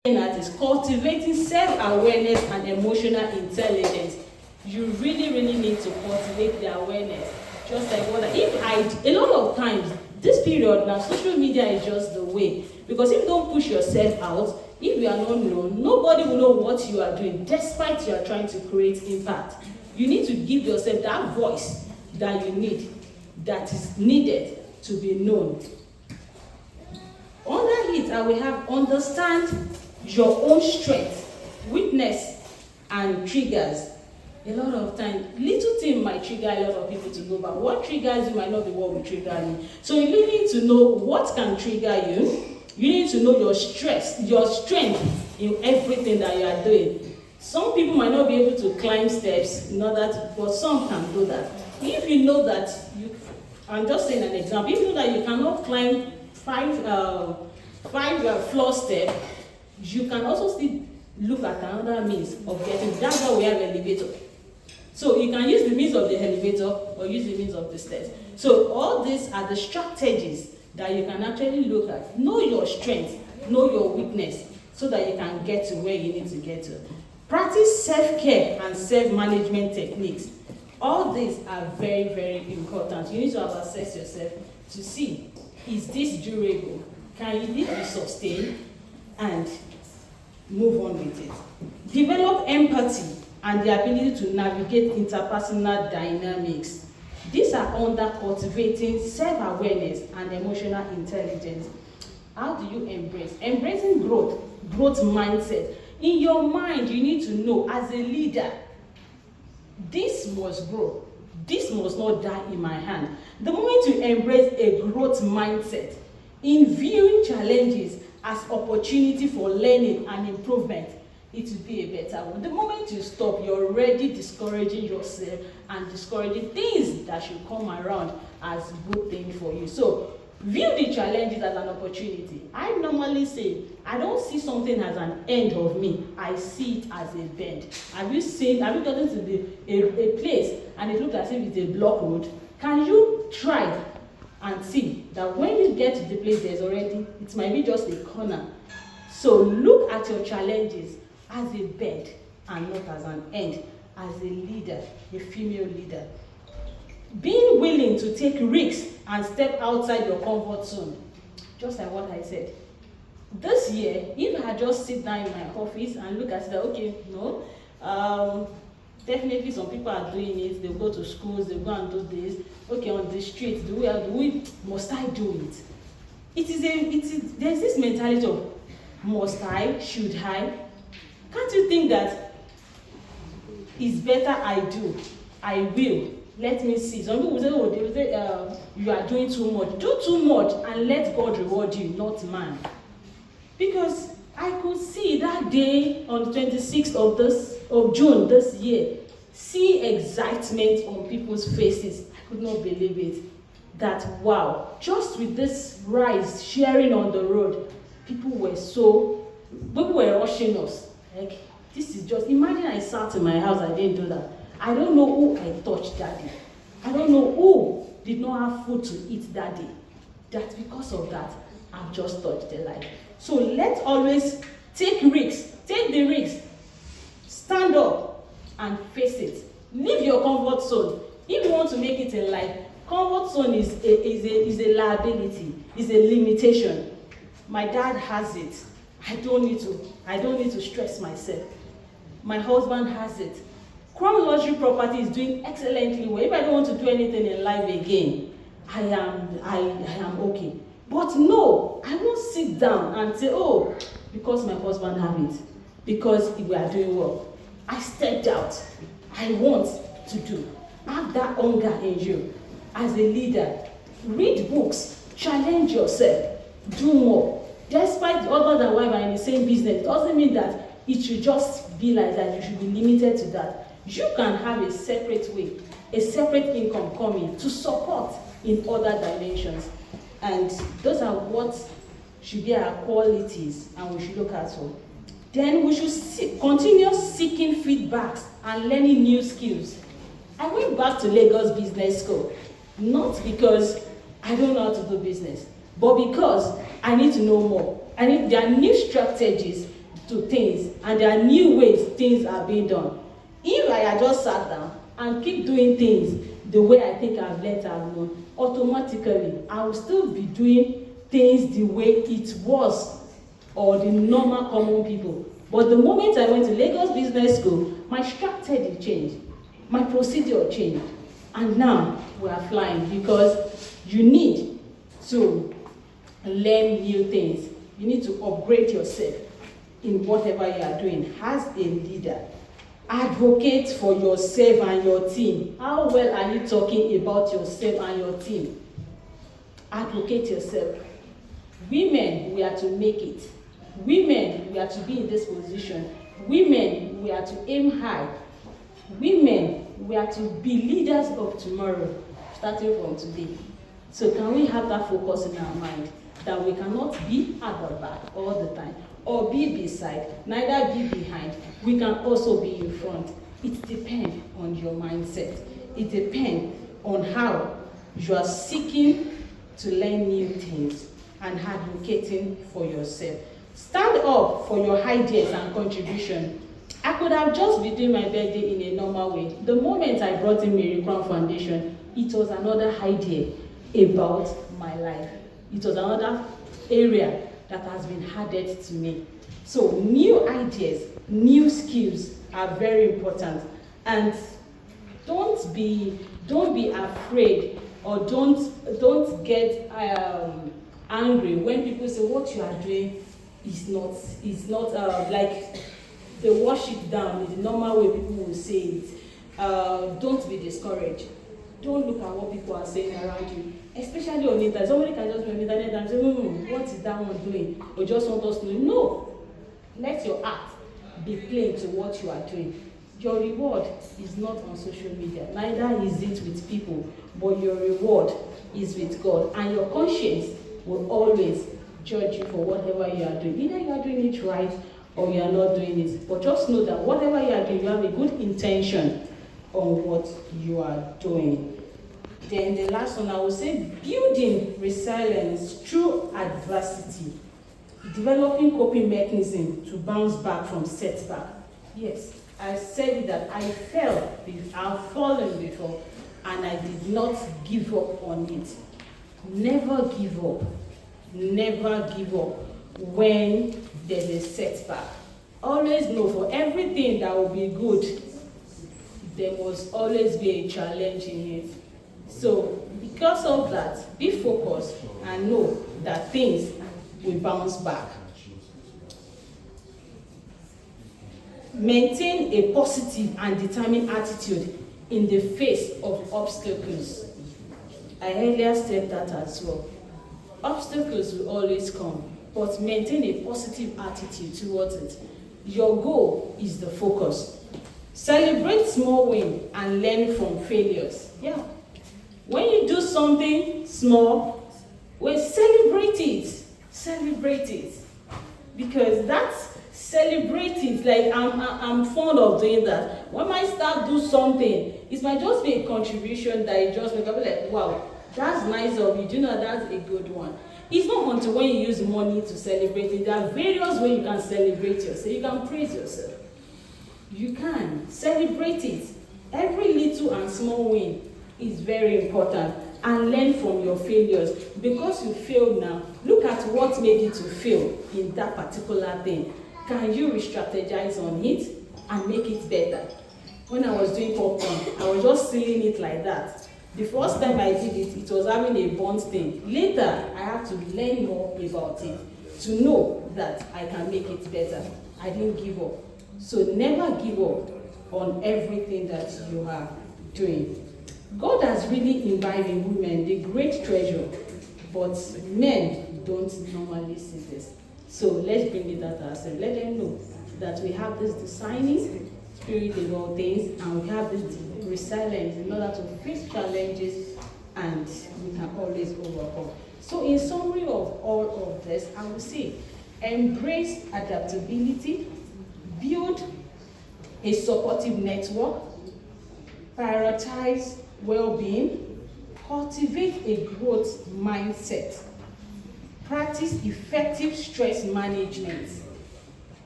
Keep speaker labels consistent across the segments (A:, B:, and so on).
A: That is cultivating self-awareness and emotional intelligence. You really need to cultivate the awareness. Just like what a lot of times, this period now, social media is just the way. Because if you don't push yourself out, if you are not known, nobody will know what you are doing, despite you are trying to create impact. You need to give yourself that voice that you need, that is needed to be known. Under it, I will have understand your own strength, weakness, and triggers. A lot of times, little thing might trigger a lot of people to go back. What triggers you might not be what will trigger you. So you really need to know what can trigger you. You need to know your strength in everything that you are doing. Some people might not be able to climb steps in order to, but some can do that. If you know that I'm just saying an example. If you know that you cannot climb five floor steps, you can also still look at another means of getting. That's why we have elevator. So you can use the means of the elevator or use the means of the stairs. So all these are the strategies that you can actually look at. Know your strength, know your weakness, so that you can get to where you need to get to. Practice self-care and self-management techniques. All these are very important. You need to have assess yourself to see, is this durable? Can it be sustained? And move on with it. Develop empathy and the ability to navigate interpersonal dynamics. These are under cultivating self-awareness and emotional intelligence. How do you embrace? Embracing growth mindset. In your mind, you need to know, as a leader, this must grow. This must not die in my hand. The moment you embrace a growth mindset, in viewing challenges as opportunity for learning and improvement, it will be a better one. The moment you stop, you're already discouraging yourself and discouraging things that should come around as good things for you. So view the challenges as an opportunity. I normally say, I don't see something as an end of me. I see it as a bend. Have you gotten to a place and it looks as if it's a block road? Can you try and see that when you get to the place, it might be just a corner. So look at your challenges as a bed and not as an end. As a leader, a female leader, being willing to take risks and step outside your comfort zone. Just like what I said. This year, if I just sit down in my office and look at that, okay, no, definitely some people are doing it. They go to schools, they go and do this. Okay, on the street, must I do it? There's this mentality of must I, should I? Can't you think that it's better I do, I will? Let me see. Some people say, you are doing too much. Do too much and let God reward you, not man. Because I could see that day on the 26th of June this year, see excitement on people's faces. I could not believe it. That wow, just with this rise sharing on the road, people were rushing us. Like, this is just, imagine I sat in my house, I didn't do that. I don't know who I touched that day. I don't know who did not have food to eat that day. That because of that, I've just touched their life. So let's always take risks. Take the risks. Stand up and face it. Leave your comfort zone. If you want to make it in life, comfort zone is a liability, is a limitation. My dad has it. I don't need to stress myself. My husband has it. Crown Luxury Property is doing excellently well. If I don't want to do anything in life again, I am okay. But no, I won't sit down and say, oh, because my husband have it, because we are doing well. I stepped out. I want to do. Have that hunger in you. As a leader, read books, challenge yourself, do more. Despite other than wife are in the same business, it doesn't mean that it should just be like that. You should be limited to that. You can have a separate way, a separate income coming to support in other dimensions. And those are what should be our qualities and we should look at for. Then we should continue seeking feedbacks and learning new skills. I went back to Lagos Business School, not because I don't know how to do business, but because I need to know more. There are new strategies, to things, and there are new ways things are being done. If I had just sat down and keep doing things the way I think I've learned I've known, automatically I will still be doing things the way it was, or the normal common people. But the moment I went to Lagos Business School, my strategy changed, my procedure changed, and now we are flying, because you need to learn new things. You need to upgrade yourself in whatever you are doing as a leader. Advocate for yourself and your team. How well are you talking about yourself and your team? Advocate yourself. Women, we are to make it. Women, we are to be in this position. Women, we are to aim high. Women, we are to be leaders of tomorrow, starting from today. So can we have that focus in our mind, that we cannot be at the back all the time, or be beside, neither be behind. We can also be in front. It depends on your mindset. It depends on how you are seeking to learn new things and advocating for yourself. Stand up for your ideas and contribution. I could have just been doing my birthday in a normal way. The moment I brought in Mary Crown Foundation, it was another idea about my life. It was another area that has been added to me. So new ideas, new skills are very important. And don't be afraid, or don't get angry when people say what you are doing is not like they wash it down in the normal way people will say it. Don't be discouraged. Don't look at what people are saying around you, especially on the internet. Somebody can just be on the internet and say, what is that one doing? Or just want us to know. No. Let your act be plain to what you are doing. Your reward is not on social media. Neither is it with people. But your reward is with God. And your conscience will always judge you for whatever you are doing. Either you are doing it right or you are not doing it. But just know that whatever you are doing, you have a good intention on what you are doing. Then the last one, I would say, building resilience through adversity. Developing coping mechanism to bounce back from setback. Yes, I said that I fell, I've fallen before, and I did not give up on it. Never give up. Never give up when there's a setback. Always know for everything that will be good, there must always be a challenge in it. So because of that, be focused and know that things will bounce back. Maintain a positive and determined attitude in the face of obstacles. I earlier said that as well. Obstacles will always come, but maintain a positive attitude towards it. Your goal is the focus. Celebrate small wins and learn from failures. Yeah. When you do something small, well, celebrate it. Celebrate it. Because that's celebrate it. Like I'm fond of doing that. When I start do something, it might just be a contribution that you just make up like, wow, that's nice of you. Do you know that's a good one? It's not until when you use money to celebrate it. There are various ways you can celebrate yourself. You can praise yourself. You can celebrate it. Every little and small win is very important, and learn from your failures. Because you failed now, look at what made you to fail in that particular thing. Can you re-strategize on it and make it better? When I was doing popcorn, I was just sealing it like that. The first time I did it, it was having a burnt thing. Later, I had to learn more about it to know that I can make it better. I didn't give up. So never give up on everything that you are doing. God has really imbibed in women the great treasure, but men don't normally see this. So let's bring it out ourselves. Let them know that we have this discerning spirit in all things, and we have this resilience in order to face challenges, and we can always overcome. So in summary of all of this, I would say embrace adaptability, build a supportive network, prioritize well-being, cultivate a growth mindset, practice effective stress management,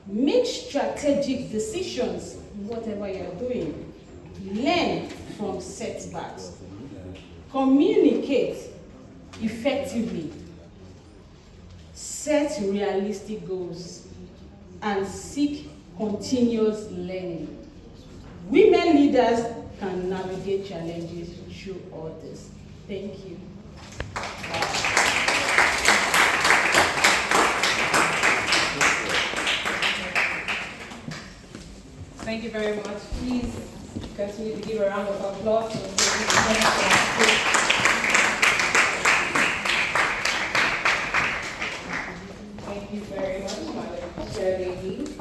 A: Make strategic decisions in whatever you're doing. Learn from setbacks. Communicate effectively. Set realistic goals and seek continuous learning. Women leaders can navigate challenges through all this. Thank you.
B: Thank you very much. Please continue to give a round of applause. Thank you very much, Madam Chair Lady.